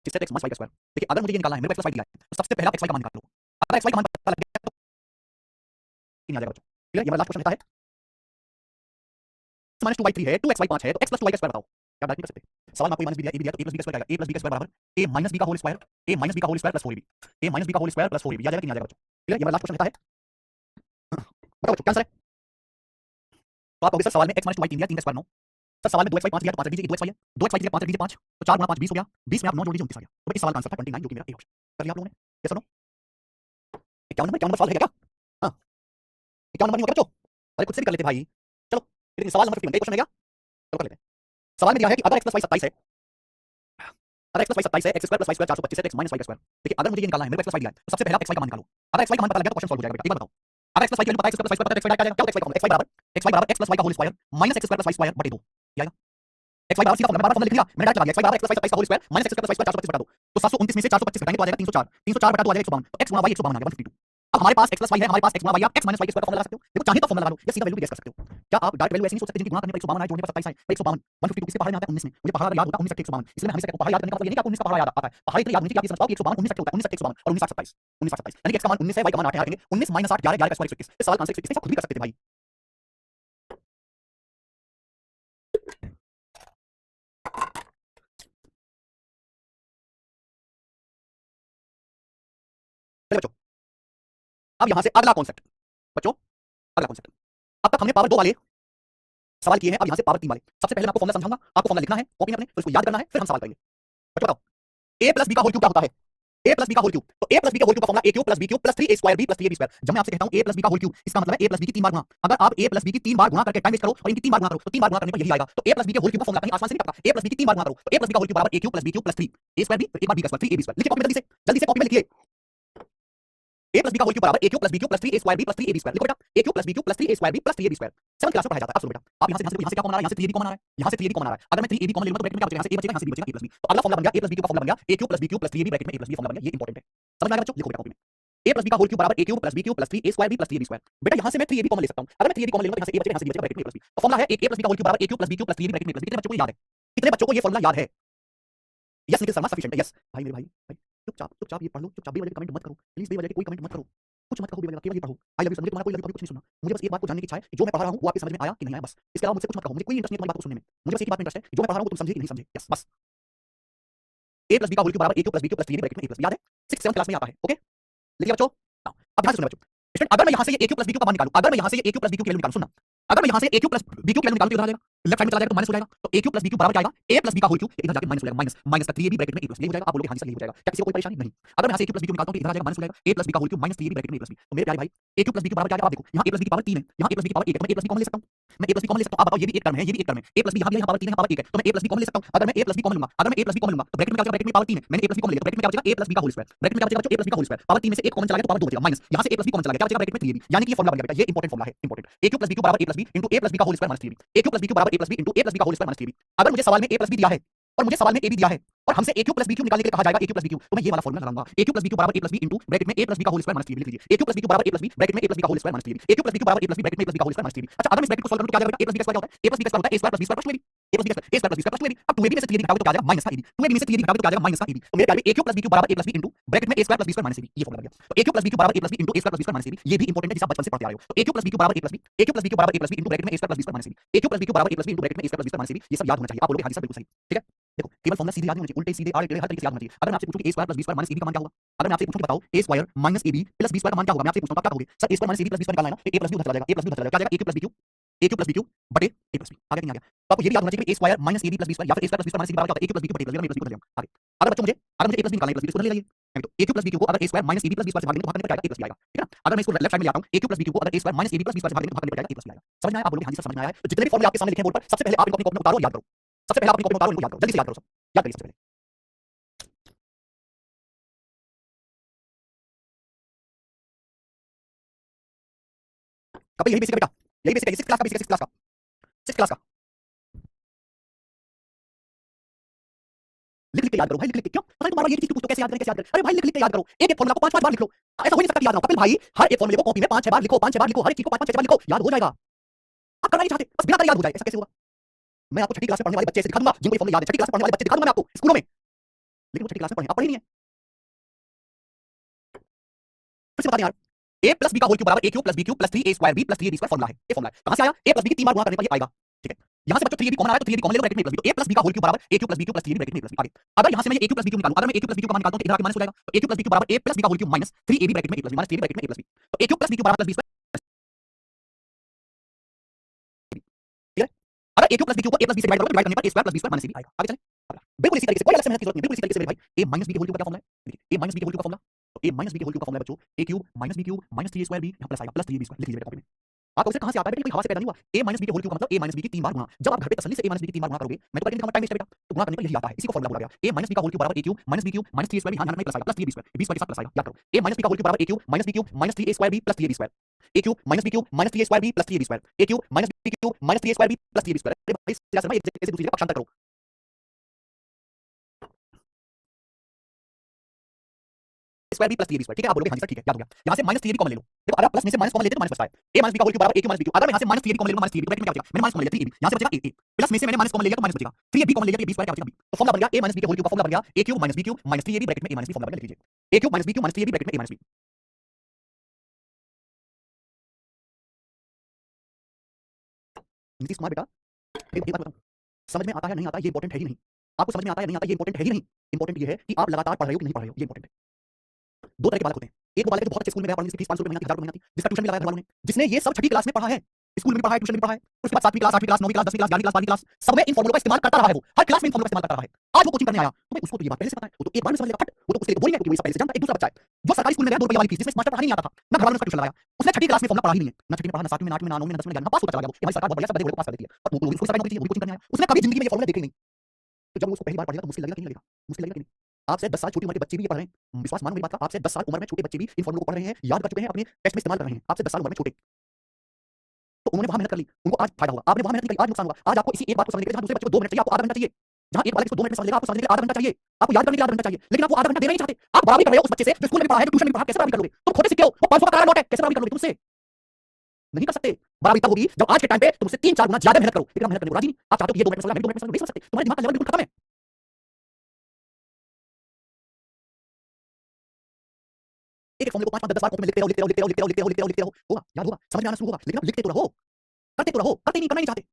is set x minus y का square. देखिए अगर मुझे ये निकालना है, मेरे को x प्लस y दिया है, तो सबसे पहले आप xy का मान निकाल लो। अगर xy का मान पता लग गया तो तीन आ जाएगा बच्चों। क्लियर? ये हमारा लास्ट क्वेश्चन रहता है। माइनस 2y3 है, 2xy 5 है, तो x प्लस 2y का स्क्वायर बताओ। क्या बात नहीं कर सकते? सवाल में आपको a माइनस b दिया है, a b दिया तो a प्लस b का स्क्वायर आएगा। a प्लस b का स्क्वायर बराबर a माइनस b का whole square, a minus b का whole square plus 4ab, a minus b का होल स्क्वायर प्लस 4ab। आ जाएगा कि नहीं आ जाएगा बच्चों? क्लियर? ये हमारा लास्ट क्वेश्चन रहता है। बताओ बच्चों क्या आंसर है? तो आप कहोगे सर सवाल में x माइनस 2y3 दिया, 3 का स्क्वायर 9। सर सवाल में 2xy 5 दिया तो 5 रख दीजिए, 2xy है, 2xy दिया 5 रख दीजिए 5, तो 4 गुणा 5 20 हो गया, 20 में आप 9 जोड़ दीजिए 29 आ गया। तो इस सवाल का आंसर था 29, जो कि मेरा ए ऑप्शन। कर लिया आप लोगों ने? यस और नो? 51 नंबर सवाल है क्या? हाँ 51 नंबर नहीं होगा बच्चों? अरे खुद से भी कर लेते भाई। चलो लेकिन सवाल नंबर 51 एक क्वेश्चन है क्या? चलो कर लेते हैं। सवाल में दिया है कि अगर x प्लस y 27 है, अगर x प्लस y 27 है, x square plus y square 425 है, x माइनस y का स्क्वायर। देखिए अगर मुझे ये निकालना है, मेरे को x प्लस y दिया है, तो सबसे पहले आप xy का मान निकालो। अगर xy का मान पता लग गया तो क्वेश्चन सॉल्व हो जाएगा बेटा। एक बार बताओ, अगर x प्लस y की वैल्यू पता है, x प्लस y पता है, xy क्या आ जाएगा? क्या होता है xy का फॉर्मूला? xy बराबर x प्लस y का whole square minus x square plus y square बटे 2। ये आएगा xy बराबर, सीधा फॉर्मूला बार-बार फॉर्मूला लिख लिया मैंने, डायरेक्ट लगा दिया। xy बराबर x प्लस y 27 का whole square minus x square plus y square 425 बटा 2। तो 729 में से 425 घटाएंगे तो आ जाएगा 304, 304 बटा 2 आ जाएगा 152। तो x गुणा y 152 आ गया 152। अब हमारे पास x प्लस y है, हमारे पास x गुणा y, आप x माइनस y के स्क्वायर का फॉर्मूला लगा सकते हो। देखो चाहे तो फॉर्मूला लगा लो या सीधा वैल्यू भी गेस कर सकते हो। क्या आप डायरेक्ट वैल्यू ऐसे नहीं सोच सकते जिनकी गुणा करने पर 152 आए, जोड़ने पर 27 आए, 152 152 इसके पहाड़ में आता है 19 में। मुझे पहाड़ याद होता है 19 152, इसलिए मैं हमेशा कहता हूं पहाड़ याद करने का मतलब ये नहीं कि आपको 19 का पहाड़ याद आता है। पहाड़ इतना याद होनी चाहिए कि आप ये समझ पाओ कि 152 19 होता है, 19 152 और 19 27, 19 27 यानी कि x का मान 19 है, y का मान 8 है, 19 माइनस 8 11 11 का स्क्वायर 121। इस सवाल का आंसर 121 आप खुद भी कर सकते थे भाई। चलिए बच्चों अब यहां से अगला कॉन्सेप्ट। बच्चों अगला कॉन्सेप्ट, अब तक हमने पावर 2 वाले सवाल किए हैं, अब यहां से पावर 3 वाले। सबसे पहले मैं आपको फॉर्मूला समझाऊंगा, आपको फॉर्मूला लिखना है कॉपी में अपने, फिर उसको याद करना है, फिर हम सवाल करेंगे। बच्चों बताओ a प्लस b का होल क्यूब क्या होता है? a प्लस b का होल क्यूब, तो a प्लस b के होल क्यूब का formula a cube plus b cube plus 3a square b plus 3ab square. जब मैं आपसे कहता हूं a प्लस b का होल क्यूब, इसका मतलब है a प्लस b की 3 बार गुणा। अगर आप a प्लस b की 3 बार गुणा करके टाइम वेस्ट करो और इनकी 3 बार गुणा करो तो 3 बार गुणा करने पर यही आएगा। तो a प्लस b के होल क्यूब का फॉर्मूला कहीं आसमान से नहीं टपका, a प्लस b की 3 बार गुणा करो तो a प्लस b का होल क्यूब बराबर a cube plus b cube plus 3a square b, फिर एक बार b का स्क्वायर 3ab स्क्वायर। लिखिए कॉपी में जल्दी से कॉपी में लिखिए। a प्लस b का होल क्यूब बराबर a cube plus b cube plus 3a square b plus 3ab square. लिखो बेटा a cube plus b cube plus 3a square b plus 3ab square. 7th class में पढ़ाया जाता है। अब सुनो बेटा, आप यहां से क्या कॉमन आ रहा है, यहां से 3ab कॉमन आ रहा है, यहां से 3ab कॉमन आ रहा है। अगर मैं 3ab कॉमन ले लूंगा तो ब्रैकेट में क्या बचेगा? यहां से a बचेगा, यहां से b बचेगा, a प्लस b। तो अगला फॉर्मूला बन गया a प्लस b क्यूब का फॉर्मूला बन गया a cube plus b cube plus 3ab bracket में a प्लस b फॉर्मूला बन गया। ये इंपॉर्टेंट है, समझ में आएगा बच्चों? लिखो बेटा कॉपी में a प्लस b का होल क्यूब बराबर a cube plus b cube plus 3a square b plus 3ab square. बेटा यहां से मैं 3ab कॉमन ले सकता हूं, अगर मैं 3ab कॉमन ले लूंगा तो यहां से a बचेगा, यहां से b बचेगा, ब्रैकेट में a प्लस b। तो फॉर्मूला है a प्लस b का होल क्यूब बराबर a cube plus b cube plus 3ab bracket में a प्लस b। कितने बच्चों को याद है? कितने बच्चों को ये फॉर्मूला याद है? यस निखिल शर्मा सफिशिएंट है। यस भाई मेरे भाई चुपचाप ये पढ़ लो, चुपचाप बेवजह कमेंट मत करो प्लीज, बेवजह के कोई कमेंट मत करो, कुछ मत कहो बेवजह, केवल ये पढ़ो। आई लव यू सर, मुझे तुम्हारा कोई लव यू कुछ नहीं सुनना। मुझे बस एक बात को जानने की इच्छा है, जो मैं पढ़ा रहा हूं वो आपके समझ में आया कि नहीं आया, बस। इसके अलावा मुझसे कुछ मत कहो, मुझे कोई इंटरेस्ट नहीं तुम्हारी बात को सुनने में। मुझे बस एक ही बात में इंटरेस्ट है, जो मैं पढ़ा रहा हूं तुम समझे कि नहीं समझे, यस बस। a प्लस b का होल क्यूब बराबर a cube plus b cube plus 3a bracket में a प्लस b। याद है? 6th 7th क्लास में आता है। ओके लिखिए बच्चों। अब ध्यान से सुनो बच्चों, स्टूडेंट अगर मैं यहां से ये a cube plus b cube का मान निकालूं, अगर मैं यहां से ये a cube plus b cube की वैल्यू निकालूं, सुनना, अगर मैं यहां से a cube plus b cube की वैल्यू निकालूं तो इधर आ जाएगा, लेफ्ट साइड में चला जाएगा तो माइनस हो जाएगा। तो a cube plus b cube बराबर क्या आएगा? a प्लस b का होल क्यूब, इधर जाके माइनस हो जाएगा, माइनस माइनस का 3ab ब्रैकेट में a प्लस b हो जाएगा। आप बोलोगे हां जी सर यही हो जाएगा, क्या किसी को कोई परेशानी नहीं? अगर मैं यहां से a cube plus b cube निकालता हूं तो इधर आ जाएगा माइनस हो जाएगा, a प्लस b का whole cube minus 3ab bracket में a प्लस b। तो मेरे प्यारे भाई a cube plus b cube बराबर क्या आएगा? आप देखो यहां a प्लस b की पावर 3 है, यहां a प्लस b की पावर 1 है, तो मैं a प्लस b कॉमन ले सकता हूं, मैं a प्लस b कॉमन ले सकता हूं। आप बताओ ये भी एक टर्म है, ये भी एक टर्म है, a प्लस b यहां भी, यहां पावर 3 है, यहां पावर 1 है, तो मैं a प्लस b कॉमन ले सकता हूं। अगर मैं a प्लस b कॉमन लूंगा, अगर मैं a प्लस b कॉमन लूंगा तो ब्रैकेट में क्या बचेगा? ब्रैकेट में पावर 3 है, मैंने a प्लस b कॉमन लिया तो ब्रैकेट में क्या बचेगा? a प्लस b का होल स्क्वायर। ब्रैकेट में क्या बचेगा? a प्लस b का होल स्क्वायर, पावर 3 में से 1 कॉमन चला गया तो पावर 2 बचेगा, माइनस यहां से a प्लस b कॉमन चला गया, क्या बचेगा? ब्रैकेट में 3ab, यानी कि ये फॉर्मूला बन गया बेटा। ये इंपॉर्टेंट फॉर्मूला है, important. a cube plus b cube बराबर a plus b into a plus b का whole square minus 3ab, a cube plus b cube बराबर a plus b into a plus b का whole square minus 3ab। अगर मुझे सवाल में a plus b दिया है और मुझे सवाल में a b दिया है और हमसे a cube plus b cube निकालने के लिए कहा जाएगा, a cube plus b cube, तो मैं ये वाला फॉर्मूला लगाऊंगा, a cube plus b cube बराबर a plus b into bracket में a प्लस b का होल स्क्वायर माइनस 3ab। लिख लीजिए a cube plus b cube बराबर a प्लस b ब्रैकेट में a प्लस b का whole square minus 3ab, a cube plus b cube बराबर a plus b bracket में a plus b का whole square minus 3ab। अच्छा अगर मैं इस ब्रैकेट को सॉल्व करूं तो क्या आ जाएगा? a प्लस b का स्क्वायर होता है, a प्लस b का स्क्वायर होता है a square plus b square plus 2ab, a plus b का square plus b square plus 2ab। अब 2ab में से 3ab घटाओगे तो क्या आ जाएगा? माइनस का ab, 2ab में से 3ab घटाओगे तो क्या आ जाएगा? माइनस का ab। तो मेरे प्यारे a cube plus b cube बराबर a plus b into bracket में a square plus b square minus ab, ये फॉर्मूला बन गया। तो a cube plus b cube बराबर a plus b into a square plus b square minus ab, ये भी important है जिसे आप बचपन से पढ़ते आ रहे हो। तो a cube plus b cube बराबर a plus b, a cube plus b cube बराबर a plus b into bracket में a square plus b square minus ab, a cube plus b cube बराबर a plus b into bracket में a square plus b square minus ab, ये सब याद होना चाहिए। आप बोलोगे हां जी सर बिल्कुल सही, ठीक है? देखो केवल फॉर्मूला सीधे याद नहीं होना चाहिए, उल्टे सीधे आड़े टेढ़े हर तरीके से याद होना चाहिए। अगर मैं आपसे पूछूं कि a square plus b square minus ab का मान क्या होगा, अगर मैं आपसे पूछूं कि बताओ a square minus ab plus b square का मान क्या होगा, मैं आपसे पूछता हूं क्या कहोगे? Sir a square minus ab plus b square निकालना है ना, तो a प्लस b उधर चला जाएगा, a प्लस b उधर चला जाएगा, क्या आ जाएगा? a cube plus b cube, a cube plus b cube बटे a प्लस b। आ गया कि नहीं आ गया? तो आपको ये भी याद होना चाहिए कि a square minus ab plus b square या फिर a square plus b square minus ab बराबर क्या होता है? a cube plus b cube बटे a प्लस b, मैं a प्लस b उधर ले आऊंगा। आगे अगर बच्चों मुझे a प्लस b निकालना है, a प्लस b उधर ले जाइए, तो a cube plus b cube को अगर a square minus ab plus b square से भाग देंगे तो भाग करने पर क्या आएगा? a प्लस b आएगा, ठीक है ना? अगर मैं इसको लेफ्ट साइड में ले आता हूं, a cube plus b cube को अगर a square minus ab plus b square से भाग देंगे तो भाग करने पर क्या आएगा? a प्लस b आएगा। समझ में आया? आप बोलोगे हां जी सर समझ में आया है। तो जितने भी फॉर्मूले आपके सामने लिखे हैं बोर्ड पर, सबसे पहले आप इनको अपनी कॉपी में उतारो और याद करो। सबसे पहले आप अपनी कॉपी में उतारो, इनको याद करो, जल्दी से याद करो, सब याद करिए सबसे पहले। कभी यही बेसिक है बेटा, यही बेसिक है, 6th क्लास का बेसिक है, 6th क्लास का, 6th क्लास का। लिख लिख के याद करो भाई, लिख लिख के। क्यों पता है तुम्हारा ये चीज पूछो कैसे याद करें, कैसे याद करें? अरे भाई लिख लिख के याद करो, एक एक फॉर्मूला को 5-5 बार लिख लो। ऐसा हो नहीं सकता कि याद ना हो। कपिल भाई हर एक फॉर्मूले को कॉपी में 5-6 बार लिखो, 5-6 बार लिखो, हर एक चीज को 5-5 6 बार लिखो, याद हो जाएगा। आप करना नहीं चाहते, बस बिना करे याद हो जाए, ऐसा कैसे होगा? मैं आपको छठी क्लास में पढ़ने वाले बच्चे से दिखा दूंगा जिनको ये फॉर्मूला याद है, छठी क्लास में पढ़ने वाले बच्चे दिखा दूंगा मैं आपको स्कूलों में। लेकिन वो छठी क्लास में पढ़े, आप पढ़े नहीं है। फिर से बता दें यार, a प्लस बी का होल क्यूब बराबर a cube plus b cube plus 3a square b plus 3ab square formula है, ये फॉर्मूला है। कहां से आया? a प्लस b की 3 बार गुणा करने पर ये आएगा, ठीक है। यहां से बच्चों 3ab कॉमन आया तो 3ab कॉमन ले लो, ब्रैकेट में a प्लस b, तो a प्लस b का होल क्यूब बराबर a cube plus b cube plus 3ab bracket में a प्लस b। आगे अगर यहां से मैं ये a cube plus b cube निकालूं, अगर मैं a cube plus b cube का मान निकालता हूं तो इधर आके माइनस हो जाएगा, तो a cube plus b cube बराबर a प्लस b का whole cube minus 3ab bracket में a plus b, minus 3ab bracket में a प्लस b, तो a cube plus b cube बराबर प्लस b स्क्वायर, ठीक है। अगर a cube plus b cube को a प्लस b से डिवाइड करोगे, डिवाइड करने पर a square plus b square minus c आएगा। आगे चलें, अगला बिल्कुल इसी तरीके से, कोई अलग से मेहनत की जरूरत नहीं, बिल्कुल इसी तरीके से मेरे भाई a माइनस b के होल क्यूब का क्या फॉर्मूला है, देखिए a माइनस b के होल क्यूब का फॉर्मूला, तो a माइनस b के होल क्यूब का फॉर्मूला है बच्चों a cube minus 3 square b, यहां प्लस आएगा, प्लस 3ab स्क्वायर लिख लीजिए कॉपी में। आपको उसे कहां से आता है बेटा? कोई हवा से पैदा नहीं हुआ। a माइनस b के होल क्यूब का मतलब a माइनस b की 3 बार गुणा, जब आप घर पे तसल्ली से a माइनस b की 3 बार गुणा करोगे, मैं तो करके दिखाऊंगा, टाइम वेस्ट है बेटा, तो गुणा करने पर यही आता है, इसी को फॉर्मूला बोला गया। a माइनस b का होल क्यूब बराबर a cube minus b cube minus 3 square, यहां में प्लस आएगा, plus 3ab square, b square के साथ प्लस आएगा, याद करो। a माइनस b का होल क्यूब बराबर a cube minus b cube minus 3a square b plus 3ab square, a cube minus b cube minus 3a square b plus 3ab square, a cube minus b cube minus 3a square b plus 3ab square. अरे भाई क्या sir भाई, एक से दूसरी जगह पक्षांतर करो। Square b plus 3ab square, ठीक है, आप बोलोगे हाँ जी सर ठीक है, याद हो गया। यहां से माइनस 3ab कॉमन ले लो, देखो अगर प्लस में से माइनस कॉमन लेते तो माइनस बचता है। a माइनस b का होल क्यूब बराबर a cube minus b cube, अगर मैं यहां से माइनस 3ab कॉमन ले लूं, माइनस 3ab ब्रैकेट में क्या बचेगा, मैंने माइनस कॉमन ले लिया 3ab, यहां से बचेगा a, प्लस में से मैंने माइनस कॉमन ले लिया तो माइनस बचेगा, 3ab कॉमन ले लिया तो a b स्क्वायर क्या बचेगा b, तो फॉर्मूला बन गया a माइनस b के होल क्यूब का फॉर्मूला बन गया a cube minus b cube minus 3ab bracket में a माइनस b, फॉर्मूला लिख लीजिए a cube minus b cube minus 3ab bracket में a minus b। Nitish Kumar बेटा एक बात बताऊं, समझ में आता है नहीं आता ये इंपॉर्टेंट है ही नहीं, आपको समझ में आता है नहीं आता ये इंपॉर्टेंट है ही नहीं, इंपॉर्टेंट ये है कि आप लगातार पढ़ रहे हो कि नहीं पढ़ रहे हो, ये इंपॉर्टेंट है। दो तरह के बालक होते हैं, एक वो बालक जो बहुत अच्छे स्कूल में गया पढ़ने, जिसकी फीस 500 रुपए महीने आती, 1000 रुपए महीने आती, जिसका ट्यूशन भी लगाया घर वालों ने, जिसने ये सब छठी क्लास में पढ़ा है, स्कूल में भी पढ़ा है, ट्यूशन में भी पढ़ा है, उसके बाद 7वीं क्लास 8वीं क्लास 9वीं क्लास 10वीं क्लास 11वीं क्लास 12वीं क्लास सब में इन फॉर्मूलों का इस्तेमाल करता रहा है, वो हर क्लास में इन फॉर्मूलों का इस्तेमाल करता रहा है। आज वो कोचिंग करने आया तो भाई उसको तो ये बात पहले से पता है, वो तो एक बार में समझ लेगा फट, वो तो उसके लिए बोरिंग है क्योंकि वो पहले से जानता है। एक दूसरा बच्चा है जो सरकारी स्कूल में गया 2 रुपए वाली फीस, जिसमें मास्टर पढ़ा नहीं आता था, ना घर वालों ने उसका ट्यूशन लगाया, उसने छठी क्लास में फॉर्मूला पढ़ा ही नहीं है, ना छठी में पढ़ा, ना 7वीं में, 8वीं में, ना 9वीं में, ना 10वीं में, ना पास होता चला गया वो, ये हमारी सरकार बहुत बढ़िया, सब बड़े को पास कर देती है, और वो उसको सरकारी नौकरी चाहिए, वो कोचिंग करने आया, उसने कभी जिंदगी में ये फॉर्मूला देखे ही नहीं। तो जब वो उसको पहली बार पढ़ेगा तो मुश्किल लगेगा कि नहीं लगेगा, मुश्किल लगेगा कि नहीं। आपसे 10 साल छोटी उम्र के बच्चे भी ये पढ़ रहे हैं, विश्वास मानो मेरी बात का, आपसे 10 साल उम्र में छोटे बच्चे भी इन फॉर्मूलों को पढ़ रहे हैं, याद कर चुके हैं, अपने टेस्ट में इस्तेमाल कर रहे हैं, आपसे 10 साल उम्र में छोटे, तो उन्होंने वहां मेहनत कर ली, उनको आज फायदा हुआ, आपने वहां मेहनत नहीं करी, आज नुकसान हुआ। आज आपको इसी एक बात को समझने के लिए, जहां दूसरे बच्चे को 2 मिनट चाहिए, आपको आधा घंटा चाहिए, जहां एक बालक इसको 2 मिनट में समझ लेगा, आपको समझने के लिए आधा घंटा चाहिए, आपको याद करने के लिए आधा घंटा चाहिए, लेकिन आप वो आधा घंटा देना नहीं चाहते, आप बराबरी कर रहे हो उस बच्चे से जो स्कूल में भी पढ़ा है, जो ट्यूशन में भी पढ़ा, कैसे बराबरी कर लोगे? तुम खोटे सिक्के हो, वो 500 का काला नोट है, कैसे बराबरी कर लोगे तुमसे? नहीं कर सकते। बराबरी तब होगी जब आज के टाइम पे तुमसे 3-4 गुना ज्यादा मेहनत करो, लेकिन आप मेहनत करने को राजी नहीं, आप चाहते हो कि ये 2 मिनट में समझ ले, मैं भी 2 मिनट में समझ, नहीं समझ सकते, तुम्हारे दिमाग का लेवल बिल्कुल खत्म है। एक फॉर्मूले को 5-5 10 बार कॉपी में लिखते रहो, लिखते रहो, लिखते रहो, लिखते रहो, लिखते रहो, लिखते रहो, लिखते रहो, होगा, याद होगा, समझ में आना शुरू होगा, लेकिन आप लिखते तो रहो, करते तो रहो, करते नहीं, करना नहीं चाहते।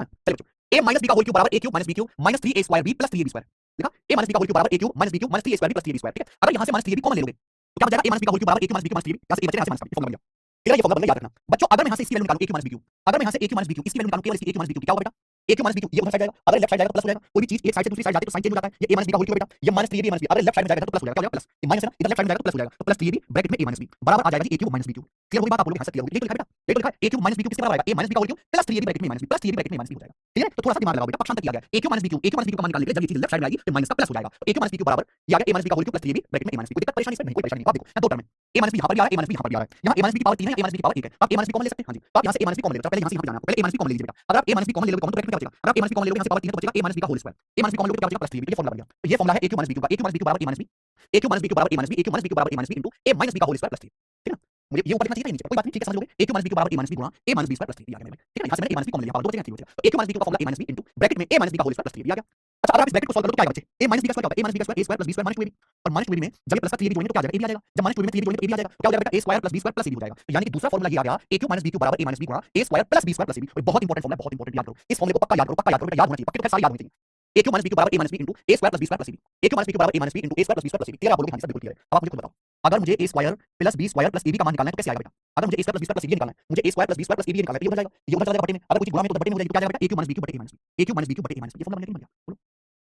हाँ, चलिए बच्चों, a माइनस b का होल क्यूब बराबर a cube minus b cube minus 3a square b plus 3ab square, देखा, a माइनस b का होल क्यूब बराबर a cube minus b cube minus 3a square b plus 3ab square, ठीक है। अगर यहाँ से minus 3ab common ले लोगे तो क्या बचेगा? a माइनस b का होल क्यूब बराबर a cube minus b cube minus 3ab, यहाँ से a बचेगा, यहाँ से माइनस b, फॉर्मूला बन गया, ठीक है, ये फॉर्मूला बन गया, याद रखना बच्चों। अगर मैं यहाँ से इसकी वैल्यू निकालूं a cube minus b cube, अगर मैं यहाँ से a cube minus b cube इसकी वैल्यू निकालूं, केवल इसकी a cube minus b cube, क्या होगा बेटा? a cube minus b cube ये उधर साइड जाएगा, अगर लेफ्ट साइड जाएगा तो प्लस हो जाएगा, कोई भी चीज एक साइड से दूसरी साइड जाती है तो साइन चेंज हो जाता है, ये a माइनस b का होल क्यूब बेटा, ये माइनस 3ab माइनस b, अगर लेफ्ट साइड में जाएगा तो प्लस हो जाएगा, क्या हो जाएगा? प्लस, ये माइनस है ना, इधर लेफ्ट साइड में जाएगा तो प्लस हो जाएगा, तो प्लस 3ab ब्रैकेट में a माइनस b बराबर आ जाएगा जी a cube minus b cube. Clear होगी बात? आप बोलोगे हाँ सर क्लियर होगी, ये तो लिखा है बेटा, ये तो लिखा है a cube minus b cube किसके बराबर आएगा? a माइनस b का whole cube plus 3ab bracket में a minus b, plus 3ab bracket में a माइनस b हो जाएगा, ठीक है। तो थोड़ा सा दिमाग लगाओ बेटा, पक्षांतर किया गया, a cube minus b cube, a cube minus b cube का मान निकालने के लिए जब ये चीज लेफ्ट साइड में आएगी तो माइनस का प्लस हो जाएगा, तो a cube minus b cube बराबर ये आ गया a माइनस b का whole cube plus 3ab bracket में a माइनस b। कोई दिक्कत परेशानी इसमें नहीं, कोई परेशानी नहीं, आप देखो यहाँ दो टर्म है, a माइनस b यहाँ पर भी आ रहा है, a माइनस b यहाँ पर भी आ रहा है, यहाँ a माइनस b की पावर 3 है, a माइनस b की पावर 1 है, आप a माइनस b कॉमन ले सकते हैं, हाँ जी, तो आप यहाँ से a माइनस b कॉमन ले लो, पहले यहाँ से यहाँ पे जाना है, पहले a माइनस b कॉमन ले लीजिए बेटा, अगर आप a माइनस b कॉमन ले लोगे कॉमन तो ब्रैकेट में क्या बचेगा? अगर आप a माइनस b कॉमन ले लोगे यहाँ से पावर 3 है तो बचेगा a माइनस b का whole square, a minus b common लोगे तो क्या बचेगा? प्लस 3ab, ये फॉर्मूला बन गया, तो ये फॉर्मूला है a cube minus b cube का, a cube minus b cube बराबर a minus b, a cube minus b cube बराबर a minus b, a cube minus b cube बराबर a minus b into a minus b का whole square plus 3, ठीक है ना। मुझे ये ऊपर लिखना चाहिए नीचे, कोई बात नहीं, ठीक है, समझ लोगे, a cube minus b cube बराबर a माइनस b गुणा a minus b square plus 3 आ गया मेरे में, ठीक है ना। यहाँ से मैंने a माइनस b कॉमन ले लिया, पावर दो बचेगा, ठीक बचेगा, तो a cube minus b cube का formula a minus b into bracket में a माइनस b का होल स्क्वायर प्लस 3 आ गया। अच्छा अगर आप इस ब्रैकेट को सॉल्व करो तो क्या आएगा बच्चे? a माइनस b का स्क्वायर क्या होता है? a माइनस b का square a square plus b square minus 2ab, और माइनस 2ab में जब ये प्लस का 3ab जोड़ेंगे तो क्या आ जाएगा? a भी आ जाएगा, जब माइनस 2ab में 3ab जोड़ेंगे तो a भी आ जाएगा, तो क्या हो जाएगा बेटा? a square plus b square plus ab हो जाएगा, तो यानी कि दूसरा फॉर्मूला ये आ गया a cube minus b cube बराबर a माइनस b गुणा a square plus b square plus ab। बहुत इंपॉर्टेंट फॉर्मूला, बहुत इंपॉर्टेंट, याद करो इस फॉर्मूले को, पक्का याद करो, पक्का याद करो बेटा, याद होना चाहिए, पक्के तो सारे याद होने चाहिए। a cube minus b cube बराबर a minus b into a square plus b square plus ab, a cube minus b cube बराबर a minus b into a square plus b square plus ab। Clear? आप बोलोगे हाँ sir बिल्कुल clear है। अब आप मुझे खुद बताओ, अगर मुझे a square plus b square plus ab का मान निकालना है तो कैसे आएगा बेटा? अगर मुझे a square plus b square plus ab निकालना है, मुझे a square plus b square plus ab निकालना है, ये उधर जाएगा, ये उधर चला जाएगा बटे में, अगर कुछ गुणा में तो बटे में हो जाएगी, तो क्या जाएगा बेटा? a cube minus b cube बटे a minus b, a cube minus b cube बटे a माइनस b, ये फॉर्मूला बन गया, बोलो।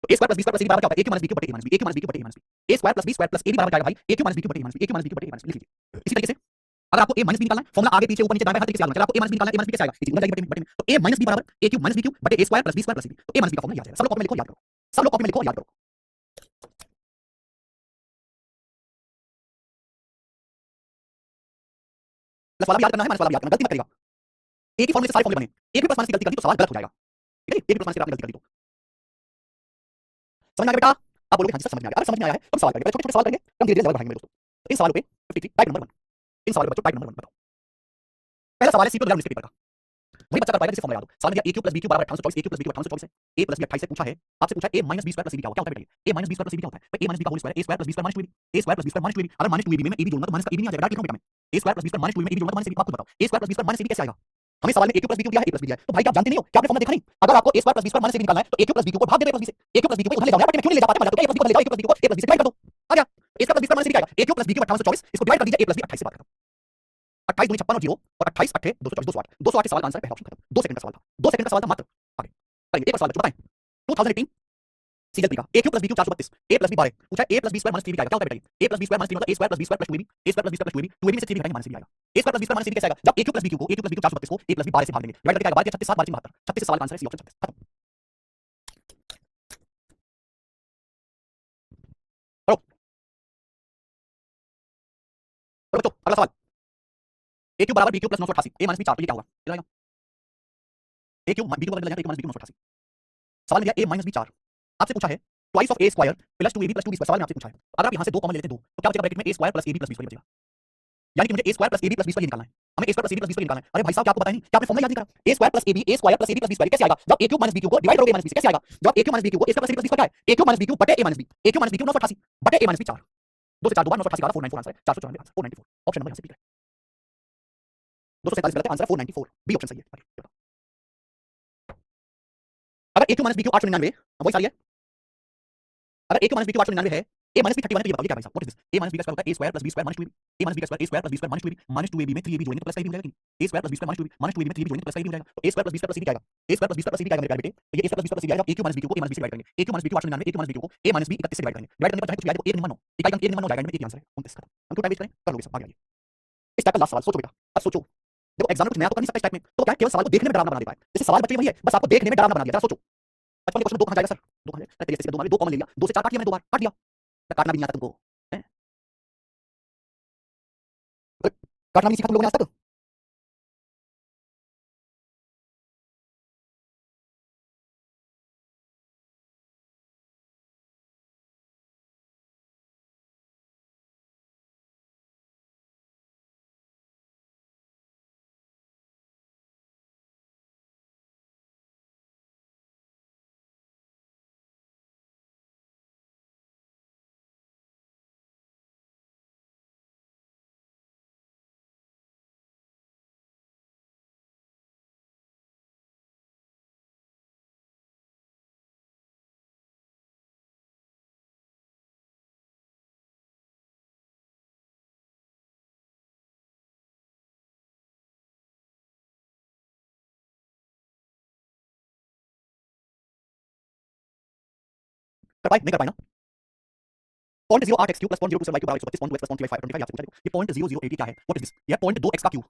तो a square plus b square plus ab बराबर क्या होता है? a cube minus b cube बटे a minus b, a cube minus b cube बटे a minus b, a square plus b square plus ab बराबर क्या आएगा भाई? a cube minus b cube बटे a minus b, a cube minus b cube बटे a minus b, लिख लीजिए। इसी तरीके से अगर आपको a माइनस b निकालना है, फॉर्मूला आगे पीछे ऊपर नीचे दाएं बाएं हर तरीके से याद होना चाहिए। आपको a माइनस b निकालना है, a माइनस b कैसे आएगा? इसी उधर जाएगी बटे में, तो a माइनस b बराबर a cube minus b cube बटे a square plus b square plus ab, तो a माइनस b का फॉर्मूला याद है। सब लोग कॉपी में लिखो, याद करो, सब लोग कॉपी में लिखो, याद करो। प्लस वाला भी याद करना है, माइनस वाला भी याद करना, गलती मत करिएगा, एक ही फॉर्मूले से सारे फॉर्मूले बने, एक भी प्लस माइनस की गलती कर दी तो सवाल गलत हो जाएगा, ठीक है, एक भी प्लस माइनस की गलती कर दी तो। समझ में आ गया बेटा? आप बोलोगे हाँ जी सर समझ में आ गया, अगर समझ में आया है तो सवाल करेंगे, छोटे छोटे सवाल करेंगे, हम धीरे धीरे लेवल बढ़ाएंगे मेरे दोस्तों। तो इन सवालों पे 53 टाइप नंबर 1, इन सवालों पे बच्चों टाइप नंबर 1 बताओ। पहला सवाल है सी पे ग्राउंड न्यूज़पेपर का, वही बच्चा कर पाएगा जिसे फॉर्मूला याद हो। सवाल में दिया a cube plus b cube बराबर 1824, a cube plus b cube 1824 है, a प्लस b 28 से पूछा है, आपसे पूछा है a minus b square plus c b क्या होता है, क्या होता है बेटा? a minus b square plus c b क्या होता है? भाई a माइनस b का whole square, a square plus b square minus 2ab, a square plus b square minus 2ab, अगर माइनस 2ab में मैं a b जोड़ूंगा तो माइनस का a b नहीं आ जाएगा, डायरेक्ट लिख रहा हूं बेटा मैं, a square plus b square minus 2ab में a b जोड़ूंगा तो माइनस a b, आप खुद बताओ a square plus b square minus a b कैसे आएगा? हमें सवाल में a cube plus b cube दिया है, a प्लस b दिया है, तो भाई क्या आप जानते नहीं हो, क्या आपने फॉर्मूला देखा नहीं? अगर आपको a square plus b square minus a b निकालना है तो a cube plus b cube को भाग देना a प्लस b से, a cube plus b cube को उधर ले जाओ यार, बट मैं क्यों नहीं ले जा पाता, मैं जाता हूं a प्लस b को ले जाओ, a क्यूब प्लस b को a प्लस b से डिवाइड कर दो, आ गया a square plus b square minus a b क्या आएगा, a cube plus b cube 1824, इसको डिवाइड कर दीजिए, a प्लस b 28 से बात खत्म, 28 दूनी 56 और 0 और 28 8 224 208 सवाल का आंसर पहला ऑप्शन खत्म, 2 सेकंड का सवाल था, 2 सेकंड का सवाल था मात्र, आगे करेंगे एक और सवाल बच्चों बताएं, 2018 सीजन का a cube plus b cube 432, a plus b 12 पूछा है a plus b square minus 3b क्या आएगा, क्या होता है बताइए, a plus b square minus 3 मतलब a square plus b square plus 2ab, a square plus b square plus 2ab, 2ab में से 3 भी घटाएंगे माइनस b आएगा, a square plus b square minus 3b कैसे आएगा, जब a cube plus b cube को a cube plus b cube 432 को a प्लस b 12 से भाग देंगे, डिवाइड करके आएगा 12 36 7 12 72, 36 सवाल का आंसर है सी ऑप्शन 36 खत्म, करो करो बच्चों अगला सवाल, a क्यूब बराबर b cube plus 988, a minus b 4 तो ये क्या होगा, ये आएगा a क्यूब b क्यूब बदल जाएगा a माइनस b क्यूब 988, सवाल में दिया a माइनस b 4, आपसे पूछा है twice of a square plus 2ab plus 2b square, सवाल में आपसे पूछा है अगर आप यहां से 2 कॉमन ले लेते हैं 2 तो क्या बचेगा ब्रैकेट में a square plus ab plus b square बचेगा, यानी कि मुझे a square plus ab plus b square निकालना है, हमें a square plus ab plus b square निकालना है, अरे भाई साहब क्या आपको पता नहीं, क्या आपने फॉर्मूला याद नहीं करा, a square plus ab a square plus ab plus b square कैसे आएगा, जब a cube minus b cube को डिवाइड करोगे a माइनस b से कैसे आएगा, जब a cube minus b cube को a square plus ab plus b square क्या है, a cube minus b cube बटे a minus b, a cube minus b cube 988 बटे a माइनस b 4, 2 से 4 2 बार 988 का 494 आंसर है, 494 आंसर 494, ऑप्शन नंबर यहां से ठीक है, 247 गलत है, आंसर है 494, बी ऑप्शन सही है, अगर a cube minus b cube 899 वही सारी है, अगर a cube minus b cube 899 है a माइनस b 31 है तो ये बताओ ये क्या भाई साहब, what is this, a minus b का स्क्वायर होता है a square plus b square minus 2ab, a minus b का square a square plus b square minus 2ab में 3ab जोड़ेंगे तो प्लस का ab हो जाएगा, a square plus b square minus 2ab में 3ab जोड़ेंगे तो प्लस का ab हो जाएगा, तो a square plus b square plus c क्या आएगा, a square plus b square plus c क्या आएगा मेरे प्यारे बेटे, तो ये a square plus b square plus c आएगा, a cube minus b cube को a माइनस b से डिवाइड करेंगे, a cube minus b cube 899 a cube minus b cube को a माइनस b 31 से डिवाइड करेंगे, डिवाइड करने पर चाहे कुछ भी आए तो 1 निम्न 9 इकाई अंक 1 निम्न 9 जाएगा, एक ही आंसर है 29 खत्म, हम क्यों टाइम वेस्ट करें, कर लोगे सब आगे आइए, इस टाइप का लास्ट सवाल सोचो बेटा, अब सोचो, देखो एग्जाम में कुछ नया तो कर नहीं सकता इस टाइप में, तो क्या केवल सवाल को देखने में डरावना बना देता है, जैसे सवाल बच्चे वही है बस आपको देखने में डरावना बना दिया, जरा सोचो 55 क्वेश्चन 2 कहां जाएगा सर, 2 कहां जाएगा, तेरे से 2 कॉमन ले लिया, 2 से 4 काट लिया मैंने 2 बार काट लिया, काटना भी नहीं आता तुमको, काटना भी नहीं सीखा तुम लोगों ने आज तक, कर पाए नहीं कर पाए ना, 0.08x cube plus 0.027y cube बराबर 125 0.2x प्लस 135 आपसे पूछा, देखो ये 0.080 क्या है, व्हाट इज दिस, ये 0.2x का क्यूब,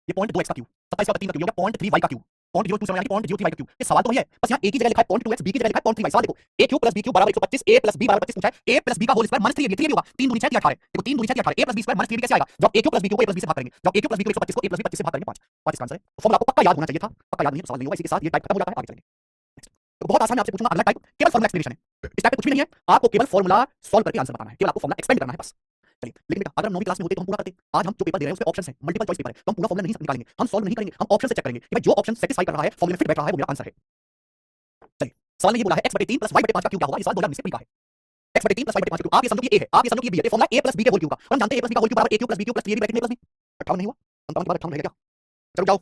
ये 0.2x का क्यूब 27 का 3 का क्यूब हो गया 0.3y का क्यूब, 0.027 यानी 0.03y का क्यूब, ये सवाल तो वही है बस यहाँ a की जगह लिखा है 0.2x, b की जगह लिखा है 0.3y, सवाल देखो a cube plus b cube बराबर 125, a प्लस b बराबर 25 पूछा है, a प्लस b का होल स्क्वायर माइनस 3 ये होगा, 3 दूनी 6 18, देखो 3 दूनी 6 18, a plus b square minus 3 कैसे आएगा, जब a cube plus b cube को a प्लस b से भाग करेंगे, जब a क्यूब प्लस b को 125 को a प्लस b 25 से भाग करेंगे 5 5 इसका आंसर है, फॉर्मूला आपको पक्का याद होना चाहिए था, पक्का याद नहीं है तो सवाल नहीं होगा, इसी के साथ ये टाइप खत्म हो जाता है, आगे चलेंगे तो बहुत आसान है, आपसे पूछूंगा अगला टाइप केवल फॉर्मूला एक्सप्लेनेशन है, इस टाइप पे कुछ भी नहीं है, आपको केवल फॉर्मूला सॉल्व करके आंसर बताना है, केवल आपको फॉर्मूला एक्सपेंड करना है बस, चलिए लेकिन बेटा अगर हम 9वीं क्लास में होते तो हम पूरा करते, आज हम जो पेपर दे रहे हैं उसमें ऑप्शंस हैं, मल्टीपल चॉइस पेपर है, तो हम पूरा फॉर्मूला नहीं निकालेंगे, हम सॉल्व नहीं करेंगे, हम ऑप्शन से चेक करेंगे कि भाई जो ऑप्शन सेटिस्फाई कर रहा है फॉर्मूले में फिट बैठ रहा है वो मेरा आंसर है, चलिए सवाल में ये बोला है x/3 + y/5 का क्यूब क्या होगा, ये सवाल 2019 में लिखा है, x/3 + y/5 का क्यूब, आप ये समझो कि a है, आप ये समझो कि b है, ये फॉर्मूला a + b के होल क्यूब का, और हम जानते हैं a + b का होल क्यूब बराबर a cube + b cube + 3ab bracket में a + b, 58 नहीं हुआ 57 के बाद 58 रहेगा क्या, चलो जाओ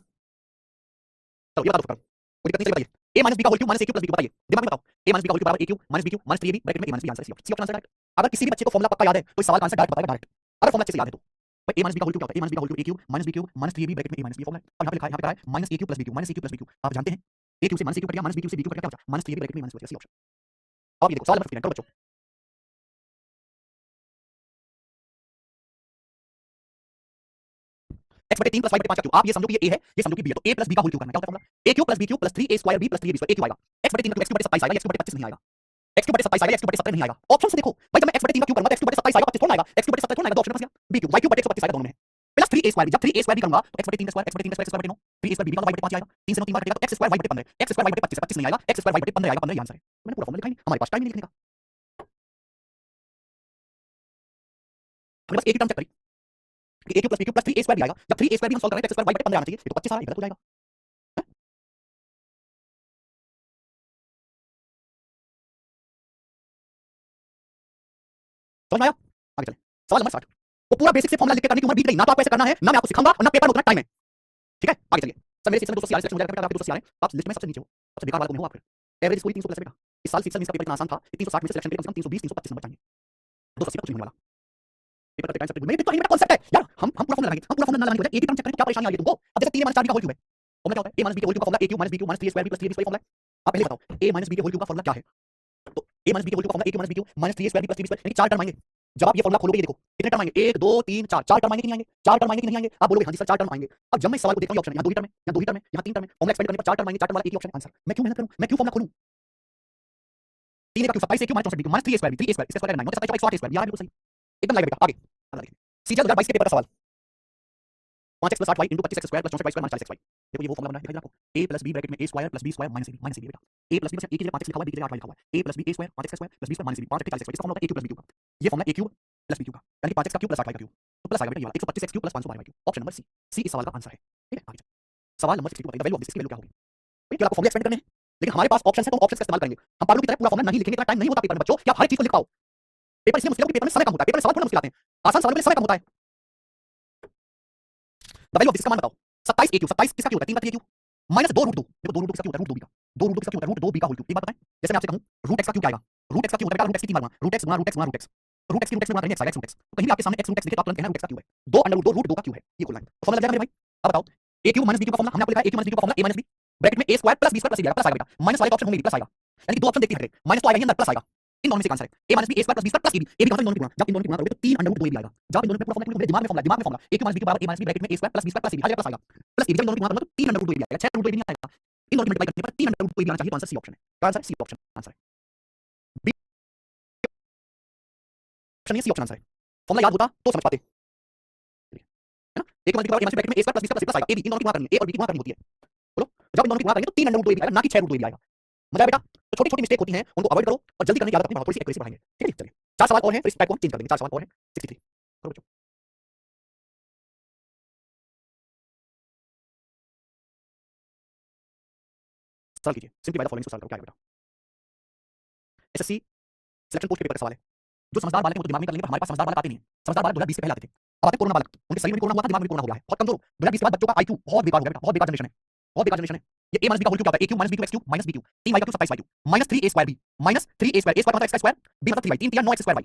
चलो ये बता दो करो, कोई दिक्कत नहीं, चलिए बताइए a - b का whole cube - a cube + b cube, बताइए दिमाग में बताओ, a - b का होल क्यूब बराबर a cube - b cube - 3ab bracket में a - b आंसर है, सी ऑप्शन आंसर डायरेक्ट, अगर किसी भी बच्चे को फॉर्मूला पक्का याद है तो इस सवाल का आंसर डायरेक्ट बताएगा डायरेक्ट, अगर फॉर्मूला अच्छे से याद है तो भाई a - b का होल क्यूब क्या होता है, a - b का whole cube a cube - b cube - 3ab bracket में a - b फॉर्मूला है, और यहाँ पे लिखा है, यहाँ पे कहा है -a cube + b cube - a cube + b cube, आप जानते हैं a क्यूब से -a क्यूब कट गया, -b क्यूब से b क्यूब कट गया, क्या बचा -3ab ब्रैकेट में -b बचा, सी ऑप्शन, अब ये देखो सवाल नंबर 59 करो बच्चों, x/3 + y/5 का क्यूब, आप ये समझो कि ये a है, ये समझो कि b है, तो a + b का होल क्यूब करना है, क्या होता है formula, a cube + b cube + 3a² b + 3ab² a cube आएगा, x/3 का क्यूब x³ / 27 आएगा, x³ / 25 नहीं आएगा, x³ / 27 आएगा, x³ / 17 नहीं आएगा, ऑप्शन से देखो भाई जब मैं x/3 का क्यूब करूंगा तो x³ / 27 आएगा, 25 थोड़ा आएगा, x³ / 17 थोड़ा आएगा, तो ऑप्शन में फंस गया, b क्यूब y³ / 125 आएगा दोनों में, प्लस 3a² जब 3a² भी करूंगा तो x/3 का स्क्वायर x/3 का स्क्वायर x² 9 3a² b का y/5 आएगा, 3 से 9 3 बार कटेगा तो x² y/15 x² y/25 25 नहीं आएगा, x² y/15 आएगा, 15 ही आंसर है, मैंने पूरा फॉर्मूला लिखा ही नहीं, हमारे पास टाइम नहीं लिखने का, हमने बस एक ही टर्म चेक करी कि a cube + b cube + 3a² भी आएगा, जब 3a² भी हम सॉल्व कर रहे हैं तो x² y/15 आना चाहिए, ये तो 25 आ रहा है, गलत हो जाएगा, समझ में आया? आगे चले सवाल नंबर 60। वो पूरा बेसिक से फॉर्मूला लिख के करने की उम्र बीत गई ना, तो आपको ऐसे करना है ना, मैं आपको सिखाऊंगा और ना पेपर में उतना टाइम है। ठीक है आगे चलिए। सर मेरे सिस्टम में 246 सिलेक्शन हो जाएगा, आपके 246 आप लिस्ट में सबसे नीचे हो, सबसे बेकार वाला तुम हो आप। फिर एवरेज स्कोर 300 प्लस बेटा। इस साल सिक्स का पेपर इतना आसान था, 360 में से सिलेक्शन के लिए कम से कम 320 325 नंबर चाहिए, 280 का कुछ नहीं होने वाला। पेपर का टाइम सब मेरे तो कॉन्सेप्ट है यार, हम पूरा फॉर्मूला लगाएंगे, हम पूरा फॉर्मूला लगाएंगे, एक ही टर्म चेक करें क्या परेशानी आ रही है तुमको। अब जैसे 3 - 4 का होल क्यूब है, फॉर्मूला क्या होता है? a - b के होल क्यूब का formula a cube - b cube - 3 square b + 3ab square formula है। आप पहले बताओ a - b के होल क्यूब का फॉर्मूला क्या है? तो a - b के होल क्यूब का formula a cube - b cube - 3 square b + 3b square, यानी 4 टर्म आएंगे। जब आप ये फॉर्मूला खोलोगे, ये देखो कितने टर्म आएंगे, 1 2 3 4, 4 टर्म आएंगे कि नहीं आएंगे? 4 टर्म आएंगे कि नहीं आएंगे? आप बोलोगे हां जी सर 4 टर्म आएंगे। अब जब मैं इस सवाल को देखता हूं, ये ऑप्शन है, यहां 2 ही टर्म है, यहां 2 ही टर्म है, यहां 3 टर्म है, फॉर्मूला एक्सपेंड करने पर 4 टर्म आएंगे, 4 टर्म वाला एक ही ऑप्शन है आंसर। मैं क्यों मेहनत करूं, मैं क्यों फॉर्मूला खोलूं? 3 का cube 27 a cube - 64b cube - 3a square b 3a square इसका स्क्वायर 9 27 का 108 स्क्वायर, यार बिल्कुल सही, एकदम लाइक बेटा। आगे अगला देखिए, सीजीएल 2022 के पेपर का सवाल 5x + 8y * 25x square + 64y square - 40xy। देखो ये वो फॉर्मूला बना है, दिखाई दे आपको, a + b ब्रैकेट में a square + b square - ab - बेटा, a + b बस a की जगह 5x लिखा हुआ है, b की जगह 8y लिखा हुआ है, a + b a square 5x square + b square - ab 5 40xy, इसका फॉर्मूला होता है a क्यूब + b क्यूब का। ये formula a cube + b cube का, यानी 5x का क्यूब + 8y का क्यूब, तो प्लस आएगा बेटा, ये वाला 125x cube + 512y cube, option number c, c इस सवाल का आंसर है। ठीक है आगे चलिए, सवाल नंबर 62 बताइए, द वैल्यू ऑफ दिस, इसकी वैल्यू क्या होगी? भाई केवल आपको फॉर्मूला एक्सपेंड करने हैं, लेकिन हमारे पास ऑप्शन है, तो हम ऑप्शन का इस्तेमाल करेंगे। हम पागलों की तरह पूरा फॉर्मूला नहीं लिखेंगे, इतना टाइम नहीं होता पेपर में बच्चों कि आप हर चीज को लिख पाओ। पेपर इसलिए मुश्किल है क्योंकि पेपर में समय कम होता है, पेपर में सवाल थोड़ा मुश्किल आते हैं, आसान सवालों के लिए समय कम होता है। द वैल्यू ऑफ दिस का मान बताओ, 27 a क्यूब 27 किसका क्यूब है? 3 का 3 क्यूब माइनस 2 रूट 2, देखो 2 रूट 2 किसका क्यूब होता है? रूट 2 b का, 2 रूट 2 किसका क्यूब होता है? रूट 2 b का होल क्यूब। एक बात बताएं, जैसे मैं आपसे कहूं रूट x का क्यूब क्या आएगा? रूट x का क्यूब होता है बेटा, रूट x की 3 बार गुणा, रूट x गुणा रूट x गुणा रूट x, रूट x की रूट x में गुणा करेंगे x आएगा, x रूट x, तो कहीं भी आपके सामने x रूट x दिखे तो आप तुरंत कहना रूट x का क्यूब है, 2 अंडर रूट 2 रूट 2 का क्यूब है, ये खोलना है, तो फॉर्मूला लग जाएगा मेरे भाई। अब बताओ a क्यूब - b क्यूब का फॉर्मूला हमने आपको लिखा है, a क्यूब - b क्यूब का फॉर्मूला a - b ब्रैकेट में a square + b square + c आएगा, प्लस आएगा बेटा, माइनस वाले ऑप्शन होंगे प्लस आएगा, यानी कि दो ऑप्शन देखते हैं, माइनस तो आएगा ही अंदर, प्लस आएगा, इन दोनों में से आंसर है a - b a square + b square + ab, ab का मतलब इन दोनों की गुणा, जब इन दोनों की गुणा करोगे तो 3 अंडर रूट 2ab आएगा, जब इन दोनों में पूरा फॉर्मूला मेरे दिमाग में formula a cube - b cube बराबर a - b ब्रैकेट में a square + b square + ab, हर जगह प्लस आएगा, प्लस ab, जब इन दोनों की गुणा करूंगा तो 3 अंडर रूट 2ab आएगा, 6 रूट 2ab नहीं आएगा, इन दोनों की मल्टीप्लाई करने पर 3 अंडर रूट 2ab आना चाहिए, तो आंसर सी ऑप्शन है, क्या आंसर है? सी ऑप्शन आंसर है, बी ऑप्शन ये सी ऑप्शन आंसर है। फॉर्मूला याद होता तो समझ पाते, है ना? a cube - b cube bracket में a square + b square + ab, इन दोनों की गुणा करनी है, a और b की गुणा करनी होती है, बोलो, जब इन दोनों की गुणा करेंगे तो 3 अंडर रूट 2ab आएगा, ना कि 6 रूट 2ab आएगा। मजा आया बेटा? तो छोटी छोटी मिस्टेक होती हैं, उनको अवॉइड करो और जल्दी करने की आदत अपनी बढ़ाओ, थोड़ी सी एक्यूरेसी बढ़ाएंगे, ठीक है? चलिए 4 सवाल और हैं, फिर इस टाइप को हम चेंज कर देंगे, 4 सवाल और हैं, 63 करो बच्चों। सॉल्व कीजिए, सिंपलीफाई द फॉलोइंग, सॉल्व करो, क्या है बेटा? एसएससी सिलेक्शन पोस्ट के पेपर का सवाल है, जो समझदार बालक हैं वो तो दिमाग में कर लेंगे, पर हमारे पास समझदार बालक आते नहीं हैं, समझदार बालक 2020 से पहले आते थे, अब आते कोरोना बालक, उनके शरीर में भी कोरोना हुआ था, दिमाग में भी कोरोना हो गया है, बहुत कमजोर, 2020 के बाद बच्चों का आईक्यू बहुत बेकार हो गया बेटा, बहुत बेकार जनरेशन है, बहुत बेकार जनरेशन है। ये a - b का होल क्यूब क्या होता है? a cube - b cube x cube - b cube, 3y का cube 27y cube - 3a square b - 3a square, a square मतलब x का स्क्वायर, b मतलब 3y, 3 3 9x square y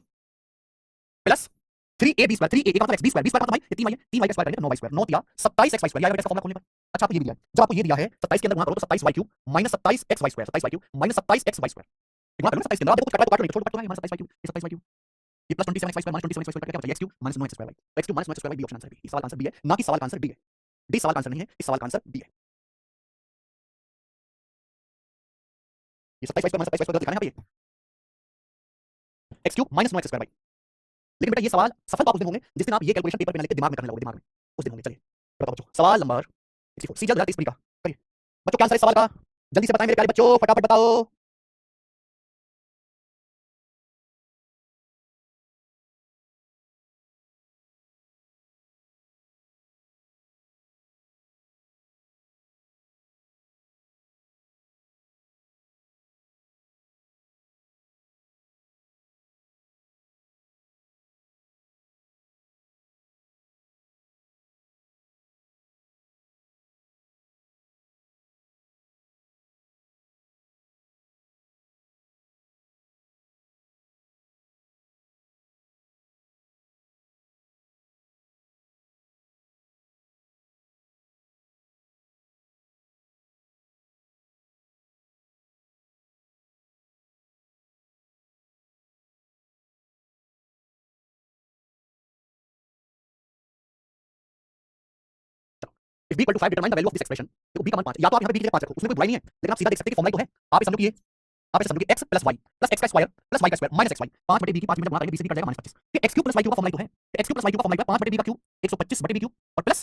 plus 3ab square, 3a का मतलब x, b square, b square मतलब भाई ये 3y है, 3y का स्क्वायर करेंगे तो 9y स्क्वायर, 9 तिया 27xy स्क्वायर, ये आएगा इसका फॉर्मूला खोलने पर। अच्छा आपको ये दिया है, जब आपको ये दिया है 27 के अंदर गुणा करो तो 27y cube - 27xy square, 27y cube - 27xy square, गुणा करो 27 के अंदर, आप देखो कट तो छोड़ कट तो है, 27y क्यूब, ये 27y क्यूब, ये plus 27xy square - 27xy square क्या बचेगा? x cube - 9x square y, x cube - 9x square y, B option answer है, बी सवाल का आंसर बी है, ना कि सवाल का आंसर डी है, डी सवाल का आंसर नहीं है, इस सवाल का आंसर बी है। ये 27y स्क्वायर - 27y स्क्वायर दिखाना है यहाँ पे, x cube - 9x square y, लेकिन बेटा ये सवाल सफल तो आप उस दिन होंगे जिस दिन आप ये कैलकुलेशन पेपर पे ना लिख के दिमाग में करने लगोगे, दिमाग में उस दिन होंगे। चलिए बताओ बच्चों, सवाल नंबर 64 सीजीएल 2023 का करिए बच्चों, क्या आंसर है इस सवाल का? जल्दी से बताएं मेरे प्यारे बच्चों, फटाफट बताओ। If b equal to 5 determine the value of this expression, देखो b का मान 5, या तो आप यहाँ पे b की जगह 5 रखो, उसमें कोई बुराई नहीं है, लेकिन आप सीधा देख सकते हैं कि फॉर्मूला तो है, आप इसे समझो कि ये आप इसे समझो कि x plus y plus x का स्क्वायर प्लस y का स्क्वायर माइनस xy, 5 बटे b की 5 में गुणा करेंगे b से b कट जाएगा -25, ये x cube plus y cube का फॉर्मूला तो है, x cube plus y cube का फॉर्मूला 5 बटे b का क्यूब 125 बटे b क्यूब और प्लस,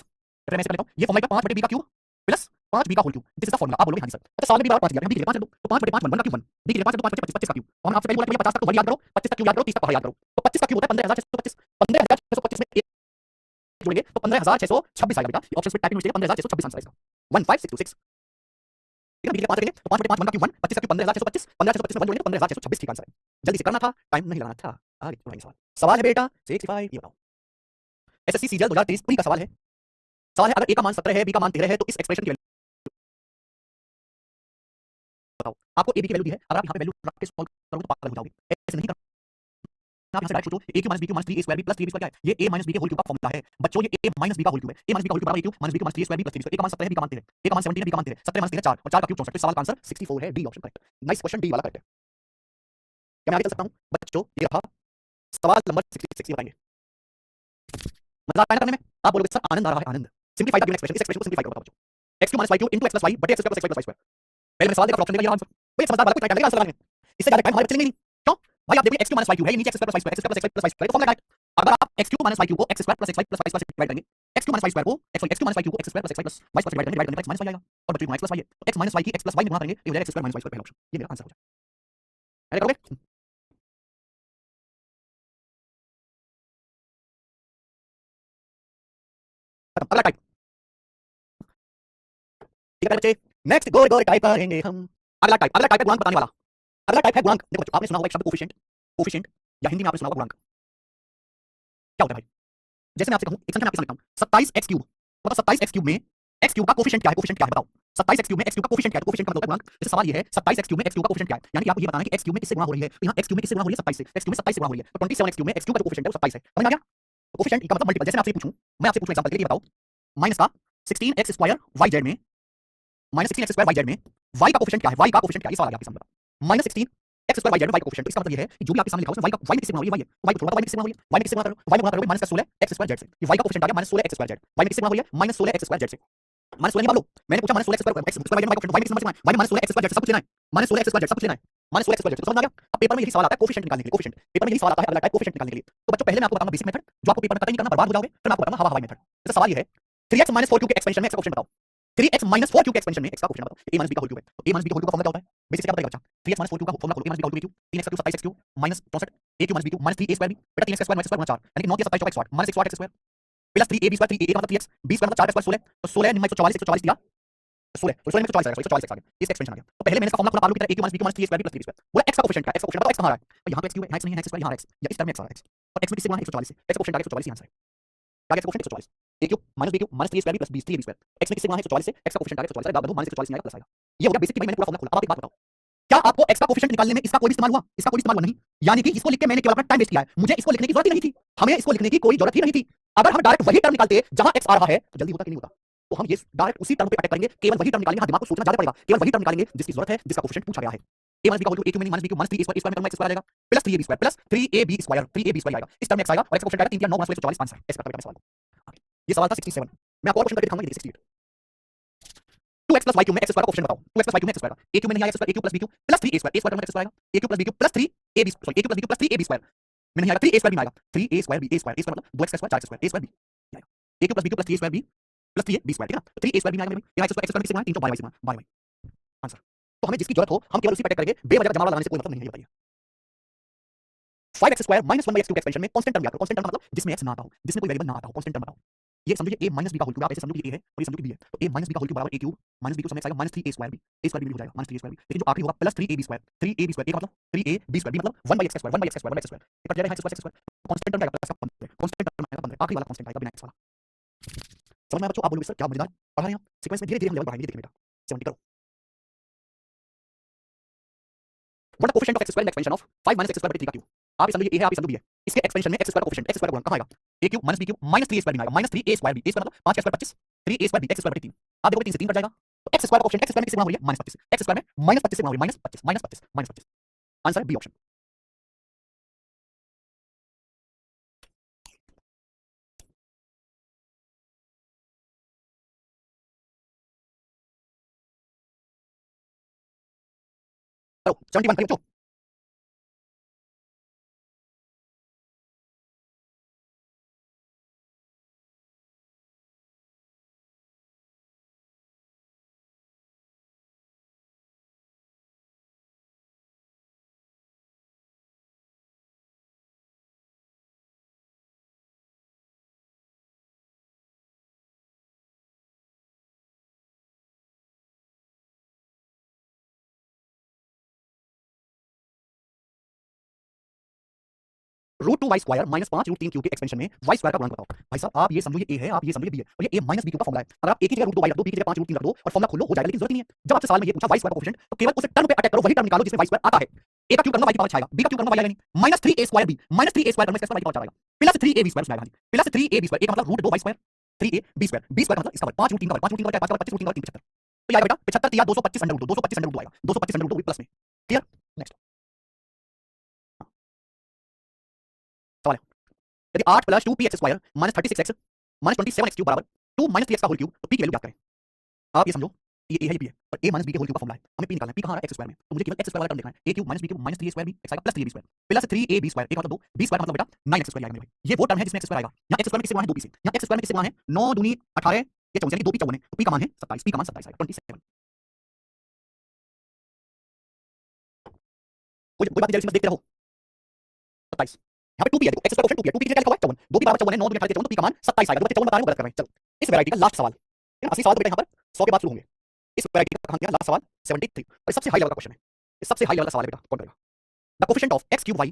फिर मैं इसे कर लेता हूं, ये फॉर्मूला 5 बटे b का क्यूब प्लस 5b का whole cube, this is the formula. आप बोलोगे हां जी सर, अच्छा सवाल में b बराबर 5 दिया है, b के लिए 5 ले दो, तो 5 बटे 5 1 का क्यूब 1, b के लिए 5 ले दो, 5 बटे 25 का क्यूब, और हम आपसे पहले बोला था 50 तक तो 1 याद करो, 25 तक क्यूब याद करो, 30 तक पहाड़ याद करो, तो 25 का क्यूब होता है 15625, 15625 में जोड़ेंगे तो 15626 आएगा बेटा, ऑप्शन में टाइपिंग मिस्टेक है, 15626 आंसर है इसका, 15626। ठीक है, बीच के 5 करेंगे तो 5 बटे 5 1 का क्यूब 1, 25 का क्यूब 15625, 15625 में 1 जोड़ेंगे 15626 ठीक आंसर है। जल्दी से करना था, टाइम नहीं लगाना था। आगे बढ़ाएंगे सवाल। सवाल है बेटा 65, ये बताओ। एसएससी सीजीएल 2023 वही का सवाल है। सवाल है अगर ए का मान 17 है, बी का मान 13 है तो इस एक्सप्रेशन की वैल्यू बताओ। आपको ए बी की वैल्यू दी है, अगर आप यहाँ पे वैल्यू रख के सॉल्व करोगे तो पागल हो जाओगे। ऐसे नहीं करना, आप यहाँ से डायरेक्ट सोचो a cube minus b cube minus 3 a square b plus 3 b square क्या है? ये ए माइनस बी के होल क्यूब का फॉर्मूला है बच्चों, ये ए माइनस बी का होल क्यूब है। ए माइनस बी का होल क्यूब बराबर a cube minus b cube minus 3 square b plus 3 square. ए का मान 17 है, बी का मान 13 है, ए का मान 17 है, बी का मान 13 है, 17 माइनस 13 4 और 4 का क्यूब 64। तो सवाल का आंसर 64 है, D option correct. Nice question, D वाला करेक्ट है। क्या मैं आगे चल सकता हूँ बच्चों? ये रहा सवाल नंबर 66, बताएंगे। मजा आता है ना करने में? आप बोलोगे सर आनंद आ रहा है, आनंद। सिंपलीफाई द गिवन एक्सप्रेशन, इस एक्सप्रेशन को सिंपलीफाई करो बच्चों। x cube minus y cube into x plus y बटे x square plus x plus y square. पहले मैंने सवाल देखा, ऑप्शन देखा, ये आंसर। भाई समझदार वाला कोई टाइम लगेगा आंसर लगाने में, इससे ज्यादा टाइम हमारे बच्चे लेंगे नहीं। क्यों भाई? आप देखिए x cube minus y cube है, ये नीचे x square plus y square, x square plus x plus y square, तो फॉर्मूला डायरेक्ट। अगर आप x cube minus y cube को x square plus x plus y square से divide करेंगे, x cube minus y square को x cube minus y cube को x square plus x plus y square से divide करेंगे तो x minus y आएगा। और बच्चों x प्लस y है तो x माइनस y की x प्लस y में गुणा करेंगे, ये हो जाएगा x square minus y square, पहला ऑप्शन। ये मेरा आंसर हो जाएगा। ऐसे करोगे? खत्म। अगला टाइप, ठीक है बच्चे, नेक्स्ट गोल गोल टाइप करेंगे हम। अगला टाइप है गुणांक बताने वाला। अगला टाइप है गुणांक। देखो बच्चों, आपने सुना होगा एक शब्द कोफिशिएंट, कोफिशिएंट, या हिंदी में आपने सुना होगा गुणांक। क्या होता है भाई? जैसे मैं आपसे कहूं, एक संख्या मैं आपके सामने लिखता हूं 27x क्यूब, बताओ 27x क्यूब में x क्यूब का कोफिशिएंट क्या है? कोफिशिएंट क्या है बताओ? 27x क्यूब में x क्यूब का कोफिशिएंट क्या है? कोफिशिएंट का मतलब गुणांक। जैसे सवाल ये है 27x क्यूब में x क्यूब का कोफिशिएंट क्या है, यानी कि आपको ये बताना है कि x क्यूब में किससे गुणा हो रही है। तो यहाँ x क्यूब में किससे गुणा हो रही है? 27 से। x क्यूब में 27 से गुणा हो रही है तो 27x क्यूब में x क्यूब का जो कोफिशिएंट है वो 27 है। समझ में आ गया? कोफिशिएंट का मतलब मल्टीपल। जैसे मैं आपसे पूछूं, मैं आपसे पूछूं एग्जांपल के लिए, बताओ माइनस का 16x स्क्वायर yz में, माइनस 16x स्क्वायर yz में y का कोफिशिएंट क्या है? y का कोफिशिएंट क्या है? ये सवाल आ गया आपके सामने, बताओ माइनस 16x स्क्वायर yz में y का कोफिशिएंट। तो इसका मतलब ये है कि जो भी आपके सामने लिखा है उसमें y का, y में किससे गुणा हो रही है? y है, y को छोड़ो, y में किससे गुणा हो रही है? y में किससे गुणा करो? y में गुणा करोगे माइनस 16x स्क्वायर z से, ये y का कोफिशिएंट आ गया minus 16x square z। y में किससे गुणा हो रही है? माइनस 16x स्क्वायर z से। माइनस 16 नहीं मान लो, मैंने पूछा minus 16x square x square y में y का कोफिशिएंट, y में किस नंबर से गुणा है? y में माइनस 16x स्क्वायर z से सब कुछ लेना है, माइनस 16x स्क्वायर z सब कुछ लेना है, माइनस 16x स्क्वायर z। तो समझ में आ गया? अब पेपर में यही सवाल आता है कोफिशिएंट निकालने के लिए, कोफिशिएंट पेपर में यही सवाल आता है अगला टाइप कोफिशिएंट निकालने के लिए। तो बच्चों पहले मैं आपको बताऊंगा बेसिक मेथड, जो आपको पेपर में कतई नहीं करना, बर्बाद हो जाओगे। फिर मैं आपको बताऊंगा हवा हवाई मेथड। जैसे सवाल ये है 3x माइनस 4 क्यूब के एक्सपेंशन में x का कोफिशिएंट बताओ। 3x माइनस 4 क्यूब के एक्सपेंशन में x का कोफिशिएंट बताओ। a माइनस b का होल क्यूब है तो a माइनस b का होल क्यूब का फॉर्मूला क्या होता है? बेसिक से क्या बताएगा बच्चा? 3x माइनस 4 क्यूब का फॉर्मूला खोलो, a माइनस b का होल क्यूब 3x का cube 27x cube minus 64 a cube minus b cube minus 3a square b, बेटा 3x स्क्वायर माइनस स्क्वायर गुणा 4 यानी कि 9 के 27 चौका 108 minus 108x square plus 3ab square, 3a का मतलब 3x, b स्क्वायर मतलब 4x स्क्वायर 16, तो 16 में 144 144 दिया 16, तो 16 में 144 आएगा, 144 आ गया, इसका एक्सपेंशन आ गया। तो पहले मैंने इसका फॉर्मूला खोला पालू की तरह a cube minus b cube minus 3a square b plus 3b square, बोला x का कोफिशिएंट क्या है? x का कोफिशिएंट बताओ, x कहां आ रहा है? तो यहां पे x क्यूब है, यहां x नहीं है, x स्क्वायर, यहां x या इस टर्म में x आ रहा है, x और x में किससे गुणा है? 144 से, x का कोफिशिएंट आ गया 144, आंसर है क्या? x का coefficient 144, a cube minus b cube minus 3a square b plus 3ab square, x में किससे गुणा है? 144 से, x का कोफिशिएंट आ गया 144, अरे बाबू माइनस 144 नहीं आएगा प्लस आएगा। ये हो गया बेसिक की भाई, मैंने पूरा फॉर्मूला खोला। अब आप एक बात बताओ, क्या आपको x का कोफिशिएंट निकालने में इसका कोई भी इस्तेमाल हुआ? इसका कोई इस्तेमाल हुआ नहीं, यानी कि इसको लिख के मैंने केवल अपना टाइम वेस्ट किया है। मुझे इसको लिखने की जरूरत ही नहीं थी, हमें इसको लिखने की कोई जरूरत ही नहीं थी। अगर हम डायरेक्ट वही टर्म निकालते जहां x आ रहा है तो जल्दी होता कि नहीं होता? तो हम ये डायरेक्ट उसी टर्म पे अटैक करेंगे, केवल वही टर्म निकालेंगे। हाँ, दिमाग को सोचना ज्यादा पड़ेगा, केवल वही टर्म निकालेंगे जिसकी जरूरत है, जिसका कोफिशिएंट पूछा गया है। a माइनस b का whole cube a cube minus b cube minus 3a square, square में x स्क्वायर आ जाएगा plus 3ab square plus 3ab square, 3ab square आएगा, इस टर्म में x आएगा और x का कोफिशिएंट आएगा 3 3 9 9 144, आंसर ऐसे करके मैं सवाल। ये सवाल था 67। मैं आपको और क्वेश्चन करके दिखाऊंगा, ये 68। 2x प्लस y क्यूब में x स्क्वायर का कोफिशिएंट बताओ। 2x प्लस y क्यूब में x स्क्वायर का a क्यूब में नहीं आएगा, x square a cube plus b cube plus 3a square, a square में x स्क्वायर आएगा, a cube plus b cube plus 3ab, sorry a cube plus b cube plus 3ab square में नहीं आएगा, 3a square भी नहीं आएगा, 3a square b, a square मतलब 2x का square 4x square, a square b आएगा, a cube plus b cube plus 3a square b plus 3ab square, ठीक है ना? तो 3a स्क्वायर भी आएगा मेरे भाई, यहाँ x स्क्वायर किससे गुणा है? 3 y से गुणा, y आंसर। तो हमें जिसकी जरूरत हो हम केवल उसी पे अटैक करेंगे, बेवजह जमावड़ा लगाने से कोई मतलब नहीं है, ये बताइए। 5x square minus 1 by x cube expansion में कांस्टेंट टर्म याद करो, कांस्टेंट टर्म मतलब जिसमें x ना आता हो, जिसमें कोई वेरिएबल ना आता हो, कांस्टेंट टर्म बताओ। ये समझो ये a माइनस b का होल क्यूब, आप ऐसे समझो कि ये a है और ये समझो कि b है, तो a माइनस b का होल क्यूब बराबर a cube minus b cube समय x आएगा minus 3a square b, a square b हो जाएगा माइनस 3a स्क्वायर b, लेकिन जो आखिरी होगा plus 3ab square, 3ab square a का मतलब 3ab स्क्वायर b मतलब 1 by x square, 1 by x square, 1 by x square, ये कट जाएगा x स्क्वायर, कांस्टेंट टर्म आएगा प्लस का 15, कांस्टेंट टर्म आएगा 15, आखिरी वाला कांस्टेंट आएगा बिना x वाला। समझ में आया बच्चों? आप बोलोगे सर क्या मजेदार पढ़ा रहे हैं आप, सीक्वेंस में धीरे-धीरे हम लेवल बढ़ाएंगे, देखिए बेटा 70 करो। What the coefficient of x square in expansion of 5 minus x square बटे 3 का क्यूब। आप ये समझो ये a है, आप ये समझो b है, इसके एक्सपेंशन में x स्क्वायर का कोफिशिएंट, x स्क्वायर का गुणा कहां आएगा? a cube minus b cube minus 3a square भी आएगा, minus 3a square b, a square मतलब 5 square 25, 3a square b, x square बटे 3। आप देखोगे 3 से 3 कट जाएगा तो x स्क्वायर का कोफिशिएंट x स्क्वायर में किससे गुणा हो रही है? माइनस 25, x स्क्वायर में माइनस 25 से गुणा हो रही है, माइनस 25 माइनस 25 माइनस 25, आंसर है बी ऑप्शन। चलो 71 करिए बच्चों। Root two Y square minus 5 root 3 Q के एक्सपेंशन में वाई स्क्वायर का गुणक बताओ। भाई साहब आप ये समझो ये ए है, आप ये समझो ये बी है, और ये ए माइनस बी क्यू का फॉर्मूला है। अगर आप ए की जगह रूट 2 वाई रख दो, बी की जगह 5 रूट 3 रख दो और फॉर्मूला खोल लो, हो जाएगा, लेकिन जरूरत नहीं है। जब आपसे सवाल में ये पूछा वाई स्क्वायर का कोएफिशिएंट, तो केवल उस टर्म पे अटैक करो, वही टर्म निकालो जिसमें वाई स्क्वायर आता है। ए का क्यूब करना वाई की पावर आएगा, बी का क्यूब करना वाई आएगा नहीं, minus 3a square B, minus 3a square करना इसका वाई की पावर आएगा, प्लस 3ab स्क्वायर आएगा, प्लस 3ab स्क्वायर, ए का मतलब root 2 Y square, 3ab square, b square मतलब इसका वर्ग, 5 रूट 3 का वर्ग, 5 रूट 3 का वर्ग 5 रूट 3 का वर्ग 75। तो ये आएगा बेटा 75 3 225 अंडर रूट 2, 225 अंडर रूट 2 आएगा, 225 अंडर रूट 2 प्लस में। क्लियर? नेक्स्ट सवाल है, यदि 8 plus 2px square minus 36x minus 27x cube बराबर 2 माइनस 3x का होल क्यूब, तो p की वैल्यू ज्ञात करें। आप ये समझो ये a है, ये b है, और a माइनस b के होल क्यूब का फॉर्मूला है, हमें p निकालना है। p कहां आ रहा है? x स्क्वायर में, तो मुझे केवल x स्क्वायर वाला टर्म देखना है। a cube minus b cube minus 3a square b, x आएगा plus 3ab square, plus 3ab square, एक मतलब 2, b स्क्वायर मतलब बेटा 9x स्क्वायर आएगा मेरे भाई। ये वो टर्म है जिसमें x स्क्वायर आएगा। यहाँ x स्क्वायर में किससे गुणा है? 2p से। यहाँ x स्क्वायर में किससे गुणा है? 9 दूनी 18, ये 54, यानी 2p 54 है, तो p का मान है 27, p का मान 27 आएगा 27। कोई बात जल्दी से देखते रहो। 27 यहाँ पे 2p है, देखो x स्क्वायर कोएफिशिएंट 2p है, 2p की जगह क्या लिखा हुआ है 54, 2p बराबर 54 है, 9 दूनी 18 54, तो p का मान 27 आएगा। जो बच्चे 54 बता रहे हैं वो गलत कर रहे हैं। चलो इस वैरायटी का लास्ट सवाल, असली सवाल तो बेटा यहाँ पर 100 के बाद शुरू होंगे। इस वैरायटी का कहां किया लास्ट सवाल 73, और सबसे हाई लेवल का क्वेश्चन है, ये सबसे हाई लेवल का सवाल है बेटा। कौन करेगा? The coefficient of x cube y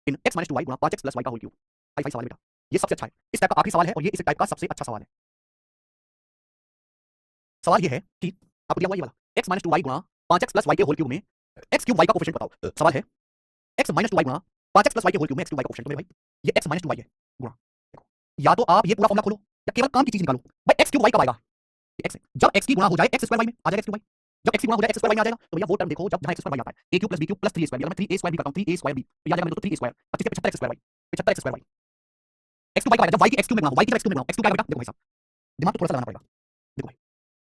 in x minus 2y गुणा 5x प्लस y का होल क्यूब। हाई फाई सवाल है बेटा, ये सबसे अच्छा है, इस टाइप का आखिरी सवाल है, और ये इस टाइप का सबसे अच्छा सवाल है। सवाल ये है कि आपको दिया हुआ ये वाला x माइनस 2y गुणा 5x प्लस y के होल क्यूब में x क्यूब y का कोएफिशिएंट बताओ। सवाल है x माइनस 2y गुणा 5x प्लस y के होल क्यूब में x क्यूब y का कोएफिशिएंट। मेरे भाई ये x माइनस 2y है गुणा, देखो या तो आप ये पूरा फॉर्मूला खोलो या केवल काम की चीज निकालो। भाई x क्यूब y कब आएगा? ये x है, जब x की गुणा हो जाए x स्क्वायर y में आ जाएगा x क्यूब y। जब x की गुणा हो जाए x स्क्वायर y में आ जाएगा, तो भैया वो टर्म देखो जब जहां x स्क्वायर y आता है, a cube plus b cube plus 3a square, अगर मैं 3a स्क्वायर भी करता हूं 3a स्क्वायर b, तो आ जाएगा मेरे को 3a square 25 75 x square y, 75 x square y। x cube y कब आएगा? जब y की x क्यूब में गुणा हो, y की जब x क्यूब में गुणा हो, x क्यूब क्या आएगा बेटा? देखो भाई साहब दिमाग तो थोड़ा सा लगाना पड़ेगा। देखो भाई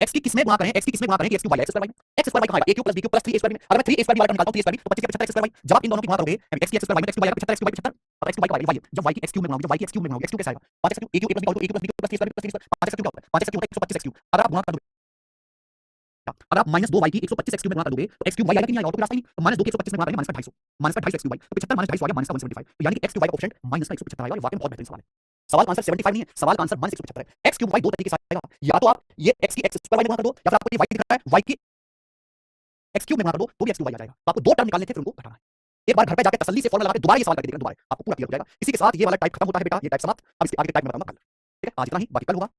x की किसमें गुणा करें, x की किसमें गुणा करें कि x cube y x square y, x square y कहां आएगा? a cube plus b cube plus 3a square में, अगर मैं 3a स्क्वायर वाला टर्म निकालता हूं 3a स्क्वायर तो 25 75 x स्क्वायर y। जब आप इन दोनों की गुणा करोगे x की x स्क्वायर y में x क्यूब y आएगा 75 x क्यूब y 75, और x क्यूब y कब आएगा? जब y की x क्यूब में गुणा होगी, जब y की x क्यूब में गुणा होगी, x क्यूब कैसे आएगा? 5x cube, a cube a plus b cube a cube plus b cube plus 3 square plus 3 square, 5x cube क्या होता है? 5x क्यूब होता है 125 x क्यूब। अगर आप माइनस 2y की 125 x क्यूब में गुणा कर दोगे तो x क्यूब y आएगा कि नहीं आएगा? और कोई रास्ता नहीं, तो माइनस 2 की 125 में गुणा करेंगे minus 250, minus 250 x cube y, तो 75 माइनस 250 आ गया माइनस 175, तो यानी कि x क्यूब y का कोएफिशिएंट माइनस का 175 आएगा। ये वाकई में बहुत बेहतरीन सवाल है। सवाल का आंसर 75 नहीं है, सवाल का आंसर माइनस 175 है। x क्यूब y दो तरीके से आएगा, या तो आप ये x की x स्क्वायर y में गुणा कर दो, या फिर आपको ये y दिख रहा है y की x क्यूब में गुणा कर दो, तो भी x क्यूब y आ जाएगा। तो आपको दो टर्म निकालने थे, फिर उनको घटाना है। एक बार घर पे जाके तसल्ली से फॉर्मूला लगा के दोबारा ये सवाल करके देखना, दोबारा आपको पूरा क्लियर हो जाएगा। इसी के साथ ये वाला टाइप खत्म होता है बेटा, ये टाइप समाप्त। अब इसके आगे टाइप में बताऊंगा कल। ठीक है, आज इतना ही, बाकी कल होगा।